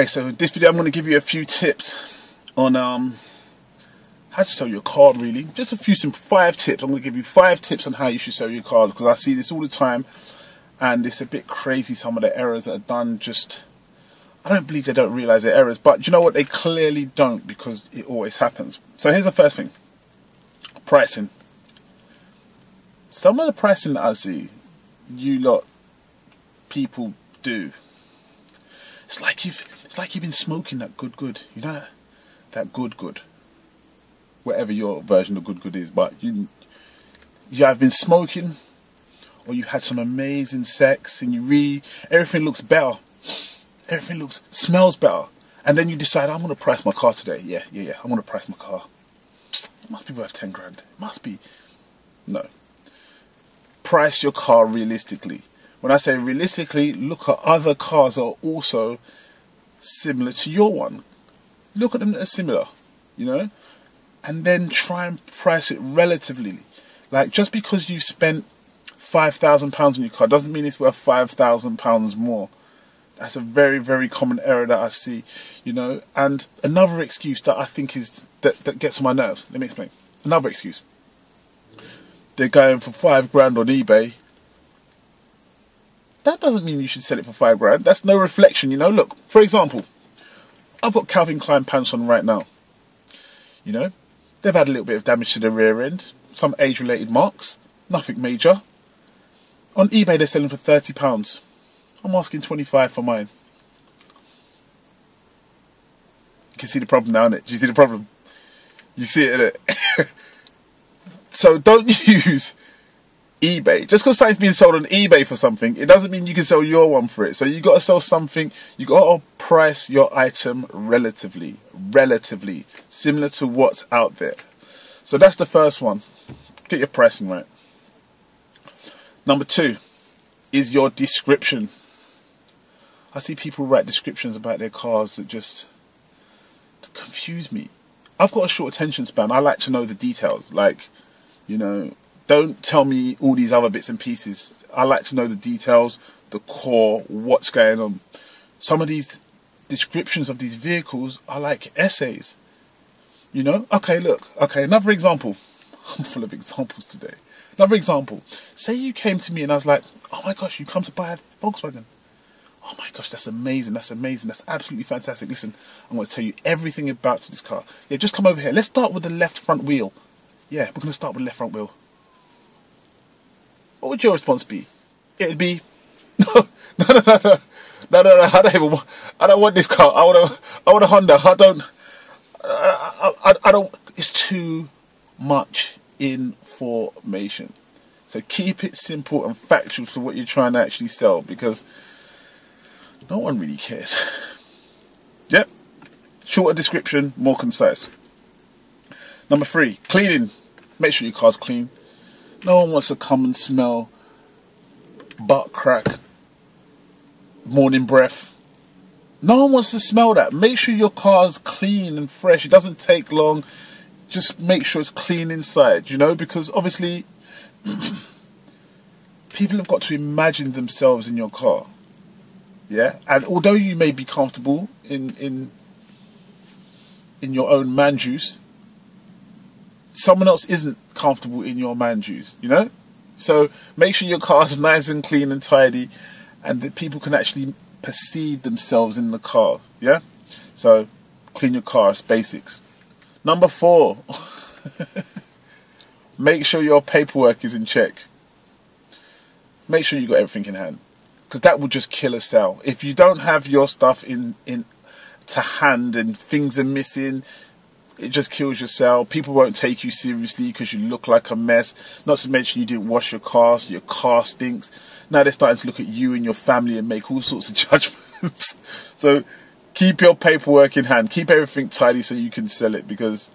Okay, so in this video I'm going to give you a few tips on how to sell your car, really. Just a few, 5 tips. I'm going to give you 5 tips on how you should sell your car, because I see this all the time and it's a bit crazy, some of the errors that are done. Just, I don't believe they don't realise they're errors, but you know what, they clearly don't, because it always happens. So here's the first thing: pricing. Some of the pricing that I see people do, it's like you've been smoking that good, you know, that good, whatever your version of good is. But you have been smoking, or you had some amazing sex, and everything looks better, smells better, and then you decide, I'm going to price my car today. Yeah, I'm going to price my car. It must be worth 10 grand. It must be. No. Price your car realistically. When I say realistically, look at other cars that are also similar to your one. Look at them that are similar, you know, and then try and price it relatively. Like, just because you spent £5,000 on your car doesn't mean it's worth £5,000 more. That's a very, very common error that I see, you know. And another excuse that I think is that gets on my nerves. Let me explain. Another excuse: they're going for 5 grand on eBay. That doesn't mean you should sell it for 5 grand. That's no reflection, you know. Look, for example, I've got Calvin Klein pants on right now. You know, they've had a little bit of damage to the rear end, some age-related marks, nothing major. On eBay, they're selling for £30. I'm asking 25 for mine. You can see the problem now, innit? Do you see the problem? You see it, innit? So don't use eBay. Just because something's being sold on eBay for something, it doesn't mean you can sell your one for it. So you got to sell something, you got to price your item relatively similar to what's out there. So that's the first one. Get your pricing right. Number 2 is your description. I see people write descriptions about their cars that just confuse me. I've got a short attention span. I like to know the details. Like, you know, don't tell me all these other bits and pieces. I like to know the details, the core, what's going on. Some of these descriptions of these vehicles are like essays. You know? Okay, look. Okay, another example. I'm full of examples today. Another example. Say you came to me and I was like, oh my gosh, you come to buy a Volkswagen. Oh my gosh, that's amazing, that's absolutely fantastic. Listen, I'm going to tell you everything about this car. Yeah, just come over here. Let's start with the left front wheel. Yeah, we're going to start with the left front wheel. What would your response be? It'd be, no, I don't want this car. I want a Honda. I don't, it's too much information. So keep it simple and factual to what you're trying to actually sell, because no one really cares. Yep. Shorter description, more concise. Number 3, cleaning. Make sure your car's clean. No one wants to come and smell butt crack, morning breath. No one wants to smell that. Make sure your car's clean and fresh. It doesn't take long. Just make sure it's clean inside, you know, because obviously people have got to imagine themselves in your car. Yeah, and although you may be comfortable in your own man juice, someone else isn't comfortable in your man juice, you know? So make sure your car is nice and clean and tidy, and that people can actually perceive themselves in the car, yeah? So clean your car, it's basics. Number 4, make sure your paperwork is in check. Make sure you got everything in hand, because that will just kill a sale. If you don't have your stuff in to hand and things are missing, it just kills your sale. People won't take you seriously because you look like a mess. Not to mention you didn't wash your car, so your car stinks. Now they're starting to look at you and your family and make all sorts of judgments. So keep your paperwork in hand. Keep everything tidy so you can sell it, because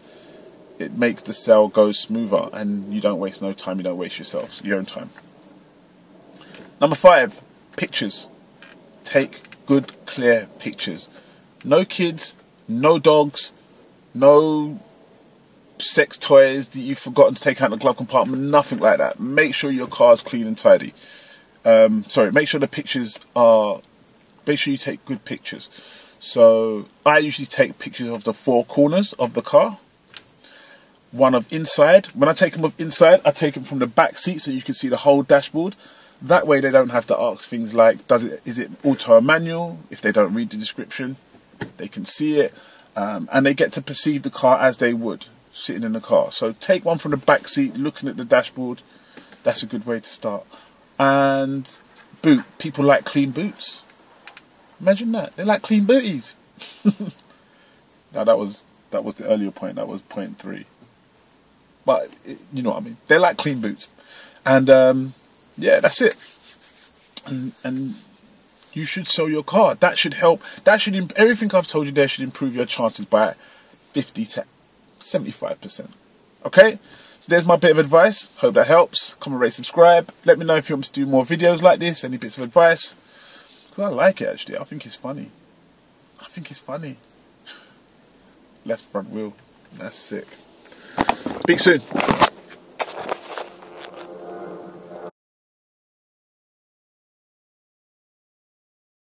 it makes the sale go smoother, and you don't waste no time. You don't waste your own time. Number 5, pictures. Take good, clear pictures. No kids, no dogs, no sex toys that you've forgotten to take out of the glove compartment, nothing like that. Make sure your car's clean and tidy. Make sure the pictures are, make sure you take good pictures. So I usually take pictures of the four corners of the car. One of inside. When I take them of inside, I take them from the back seat so you can see the whole dashboard. That way they don't have to ask things like, is it auto or manual? If they don't read the description, they can see it. And they get to perceive the car as they would sitting in the car. So take one from the back seat, looking at the dashboard. That's a good way to start. And boot. People like clean boots. Imagine that. They like clean booties. Now that was the earlier point. That was point 3. But you know what I mean. They like clean boots. And yeah, that's it. And you should sell your car. That should help. Everything I've told you there should improve your chances by 50 to 75%. Okay? So there's my bit of advice. Hope that helps. Comment, rate, subscribe. Let me know if you want me to do more videos like this. Any bits of advice. Because I like it, actually. I think it's funny. Left front wheel. That's sick. Speak soon.